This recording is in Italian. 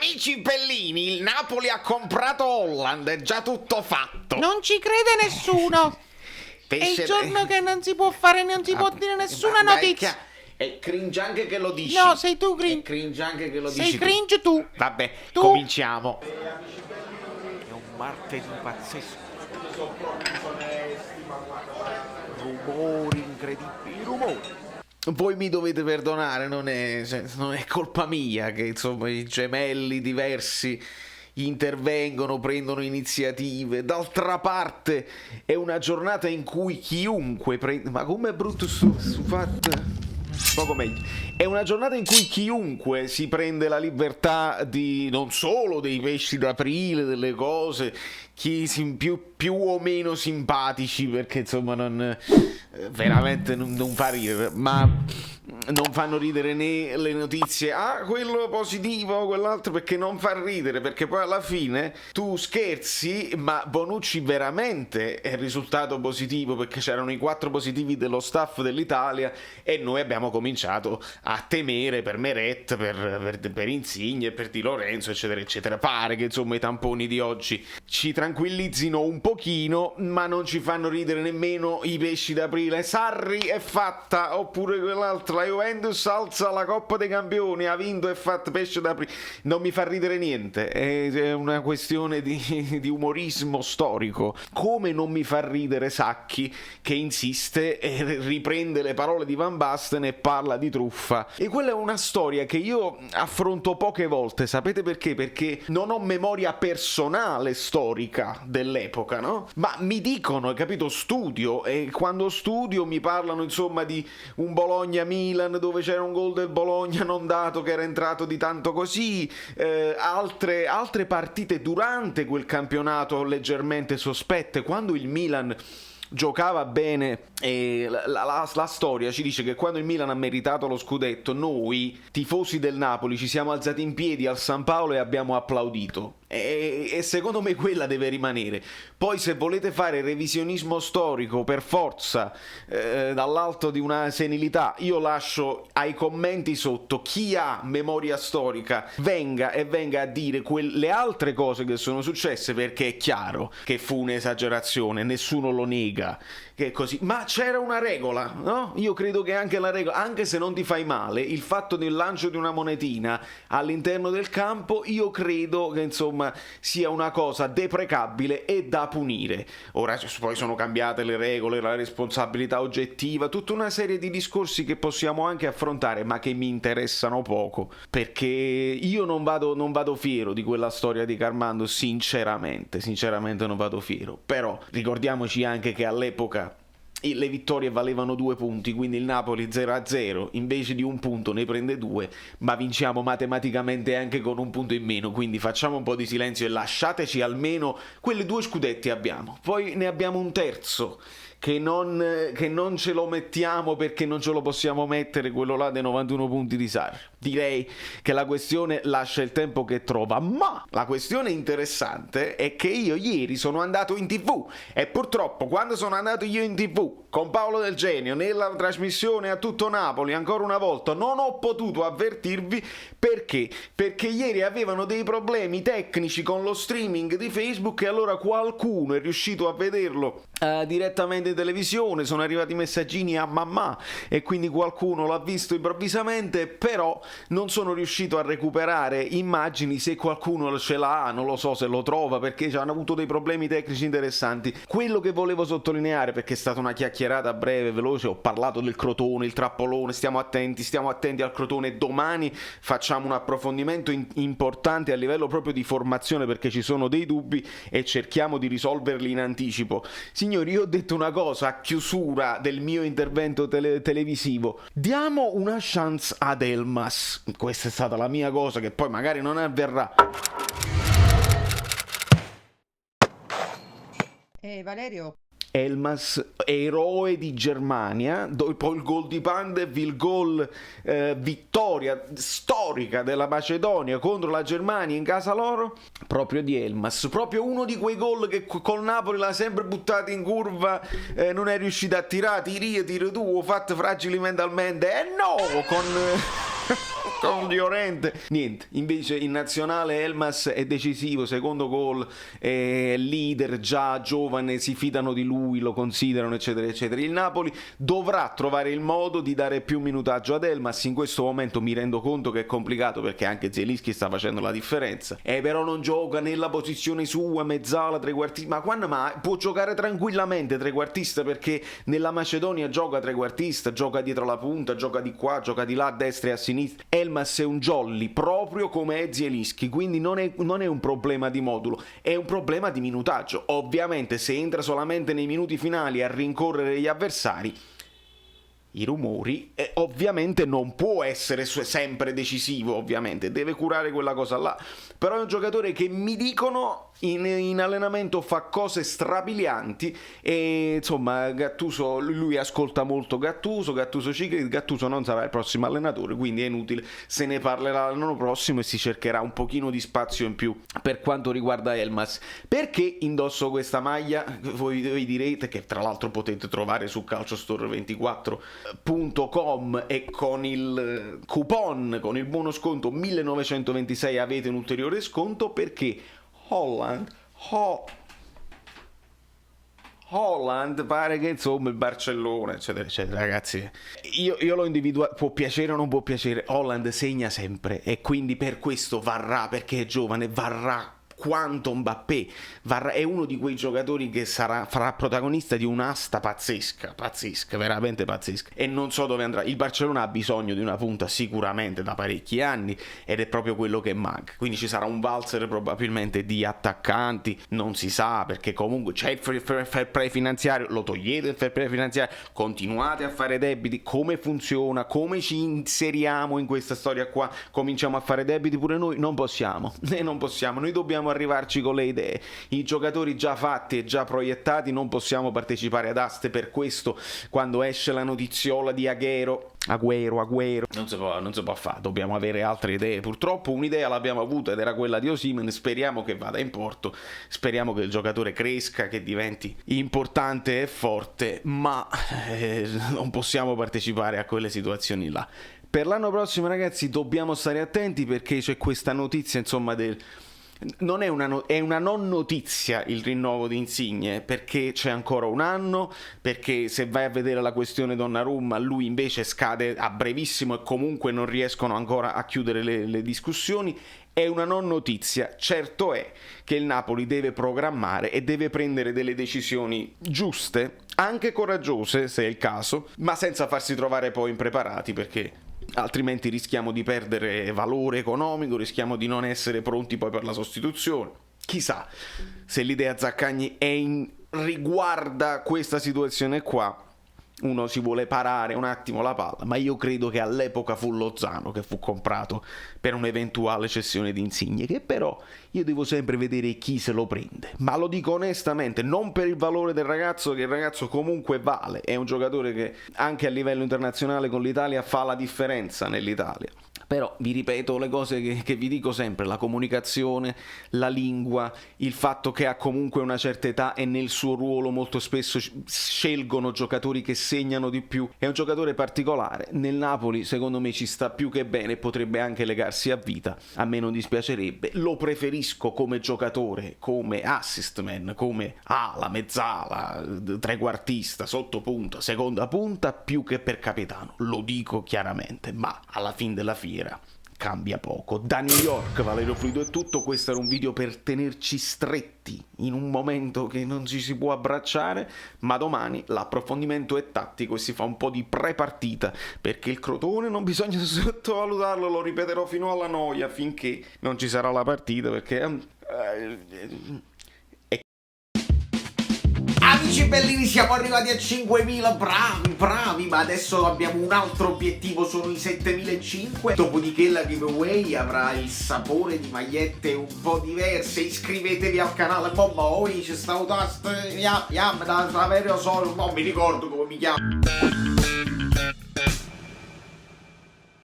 amici Pellini, il Napoli ha comprato Holland, è già tutto fatto. Non ci crede nessuno. È il giorno che non si può fare, non si può dire nessuna notizia. È cringe anche che lo dici. No, sei tu È cringe. cringe anche che lo Sei dici. cringe tu. Vabbè, Tu. cominciamo. È un martedì pazzesco. Rumori incredibili, rumori. Voi mi dovete perdonare, non è colpa mia che insomma i gemelli diversi intervengono, prendono iniziative. D'altra parte è una giornata in cui chiunque ma com'è brutto su fatto poco meglio. È una giornata in cui chiunque si prende la libertà di non solo dei pesci d'aprile, delle cose, chi più o meno simpatici, perché insomma non veramente non fa ridere, ma non fanno ridere né le notizie, quello positivo, quell'altro, perché non fa ridere, perché poi alla fine tu scherzi, ma Bonucci veramente è risultato positivo, perché c'erano i 4 positivi dello staff dell'Italia e noi abbiamo cominciato a temere per Meret, per Insigne, per Di Lorenzo, eccetera eccetera. Pare che insomma i tamponi di oggi ci tranquillizzino un pochino, ma non ci fanno ridere nemmeno i pesci d'aprile. Sarri è fatta, oppure quell'altra, la Juventus alza la Coppa dei Campioni, ha vinto, è fatta, pesce d'aprile. Non mi fa ridere niente, è una questione di umorismo storico. Come non mi fa ridere Sacchi che insiste e riprende le parole di Van Basten e parla di truffa. E quella è una storia che io affronto poche volte, sapete perché? Perché non ho memoria personale storica dell'epoca, no? Ma mi dicono, hai capito, studio, e quando studio mi parlano insomma di un Bologna-Milan dove c'era un gol del Bologna non dato che era entrato di tanto così, altre partite durante quel campionato leggermente sospette, quando il Milan giocava bene. E la storia ci dice che quando il Milan ha meritato lo scudetto, noi tifosi del Napoli ci siamo alzati in piedi al San Paolo e abbiamo applaudito, e secondo me quella deve rimanere. Poi se volete fare revisionismo storico per forza dall'alto di una senilità, io lascio ai commenti sotto chi ha memoria storica venga a dire le altre cose che sono successe, perché è chiaro che fu un'esagerazione, nessuno lo nega, che è così, ma c'era una regola, no? Io credo che anche la regola, anche se non ti fai male, il fatto del lancio di una monetina all'interno del campo, io credo che insomma sia una cosa deprecabile e da punire. Ora poi sono cambiate le regole, la responsabilità oggettiva, tutta una serie di discorsi che possiamo anche affrontare, ma che mi interessano poco, perché io non vado fiero di quella storia di Carmando, sinceramente non vado fiero. Però ricordiamoci anche che all'epoca le vittorie valevano 2 punti, quindi il Napoli 0-0 invece di 1 punto ne prende 2, ma vinciamo matematicamente anche con 1 punto in meno, quindi facciamo un po' di silenzio e lasciateci almeno quelle 2 scudetti abbiamo. Poi ne abbiamo un terzo che non ce lo mettiamo perché non ce lo possiamo mettere, quello là dei 91 punti di Sarri. Direi che la questione lascia il tempo che trova, ma la questione interessante è che io ieri sono andato in TV e purtroppo quando sono andato io in TV con Paolo Del Genio nella trasmissione A Tutto Napoli, ancora una volta non ho potuto avvertirvi perché ieri avevano dei problemi tecnici con lo streaming di Facebook, e allora qualcuno è riuscito a vederlo direttamente in televisione, sono arrivati messaggini a mamma e quindi qualcuno l'ha visto improvvisamente, però non sono riuscito a recuperare immagini. Se qualcuno ce l'ha, non lo so se lo trova, perché ci hanno avuto dei problemi tecnici interessanti. Quello che volevo sottolineare, perché è stata una chiacchierata breve, veloce, ho parlato del Crotone, il trappolone, stiamo attenti al Crotone, domani facciamo un approfondimento importante a livello proprio di formazione, perché ci sono dei dubbi e cerchiamo di risolverli in anticipo. Signori, io ho detto una cosa a chiusura del mio intervento televisivo: diamo una chance ad Elmas. Questa è stata la mia cosa, che poi magari non avverrà. Valerio, Elmas, eroe di Germania, dopo il gol di Pandev, il gol vittoria storica della Macedonia contro la Germania in casa loro, proprio di Elmas, proprio uno di quei gol che col Napoli l'ha sempre buttato in curva, non è riuscito a tirare, tiri tu, ho fatto fragili mentalmente, no, con con Llorente. Niente, invece in nazionale Elmas è decisivo, secondo gol, leader, già giovane, si fidano di lui, lo considerano, eccetera eccetera. Il Napoli dovrà trovare il modo di dare più minutaggio ad Elmas. In questo momento mi rendo conto che è complicato perché anche Zielinski sta facendo la differenza, però non gioca nella posizione sua, mezzala, trequartista. Ma quando mai? Può giocare tranquillamente trequartista, perché nella Macedonia gioca trequartista, gioca dietro la punta, gioca di qua, gioca di là, a destra e a sinistra. Elmas è un jolly proprio come è Zielinski, quindi non è un problema di modulo, è un problema di minutaggio. Ovviamente se entra solamente nei minuti finali a rincorrere gli avversari, i rumori, ovviamente non può essere sempre decisivo, ovviamente deve curare quella cosa là, però è un giocatore che mi dicono in allenamento fa cose strabilianti, e insomma Gattuso, lui ascolta molto Gattuso Cicli, Gattuso non sarà il prossimo allenatore, quindi è inutile, se ne parlerà l'anno prossimo e si cercherà un pochino di spazio in più per quanto riguarda Elmas. Perché indosso questa maglia? Voi direte, che tra l'altro potete trovare su calciostore24.com, e con il coupon, con il buono sconto 1926 avete un ulteriore sconto, perché Haaland pare che insomma il Barcellona, eccetera eccetera. Ragazzi, io l'ho individuato, può piacere o non può piacere, Haaland segna sempre e quindi per questo varrà, perché è giovane, varrà quanto Mbappé, è uno di quei giocatori che farà protagonista di un'asta pazzesca, veramente pazzesca, e non so dove andrà. Il Barcellona ha bisogno di una punta sicuramente da parecchi anni, ed è proprio quello che manca, quindi ci sarà un valzer probabilmente di attaccanti, non si sa, perché comunque c'è il fair play finanziario. Lo togliete il fair play finanziario, continuate a fare debiti? Come funziona? Come ci inseriamo in questa storia qua? Cominciamo a fare debiti pure noi? Non possiamo, noi dobbiamo arrivarci con le idee. I giocatori già fatti e già proiettati non possiamo partecipare ad aste. Per questo quando esce la notiziola di Agüero non si può fare, dobbiamo avere altre idee. Purtroppo un'idea l'abbiamo avuta ed era quella di Osimhen, speriamo che vada in porto, speriamo che il giocatore cresca, che diventi importante e forte, ma non possiamo partecipare a quelle situazioni là. Per l'anno prossimo, ragazzi, dobbiamo stare attenti, perché c'è questa notizia, insomma, è una non notizia il rinnovo di Insigne, perché c'è ancora un anno, perché se vai a vedere la questione Donnarumma, lui invece scade a brevissimo e comunque non riescono ancora a chiudere le discussioni. È una non notizia. Certo è che il Napoli deve programmare e deve prendere delle decisioni giuste, anche coraggiose se è il caso, ma senza farsi trovare poi impreparati, perché altrimenti rischiamo di perdere valore economico, rischiamo di non essere pronti poi per la sostituzione. Chissà se l'idea Zaccagni riguarda questa situazione qua. Uno si vuole parare un attimo la palla, ma io credo che all'epoca fu Lozano che fu comprato per un'eventuale cessione di Insigne, che però io devo sempre vedere chi se lo prende, ma lo dico onestamente, non per il valore del ragazzo, che il ragazzo comunque vale, è un giocatore che anche a livello internazionale con l'Italia fa la differenza nell'Italia. Però vi ripeto le cose che vi dico sempre: la comunicazione, la lingua, il fatto che ha comunque una certa età e nel suo ruolo molto spesso scelgono giocatori che segnano di più. È un giocatore particolare, nel Napoli secondo me ci sta più che bene, potrebbe anche legarsi a vita, a me non dispiacerebbe, lo preferisco come giocatore, come assist man, come ala, mezzala, trequartista, sottopunta, seconda punta, più che per capitano, lo dico chiaramente, ma alla fine della fiera cambia poco. Da New York, Valerio Fluido è tutto. Questo era un video per tenerci stretti in un momento che non ci si può abbracciare, ma domani l'approfondimento è tattico e si fa un po' di pre-partita, perché il Crotone non bisogna sottovalutarlo, lo ripeterò fino alla noia finché non ci sarà la partita, perché Amici bellini, siamo arrivati a 5.000, bravi, ma adesso abbiamo un altro obiettivo, sono i 7.500. Dopodiché la giveaway avrà il sapore di magliette un po' diverse. Iscrivetevi al canale, c'è stato da Saverio Solo, non mi ricordo come mi chiamo.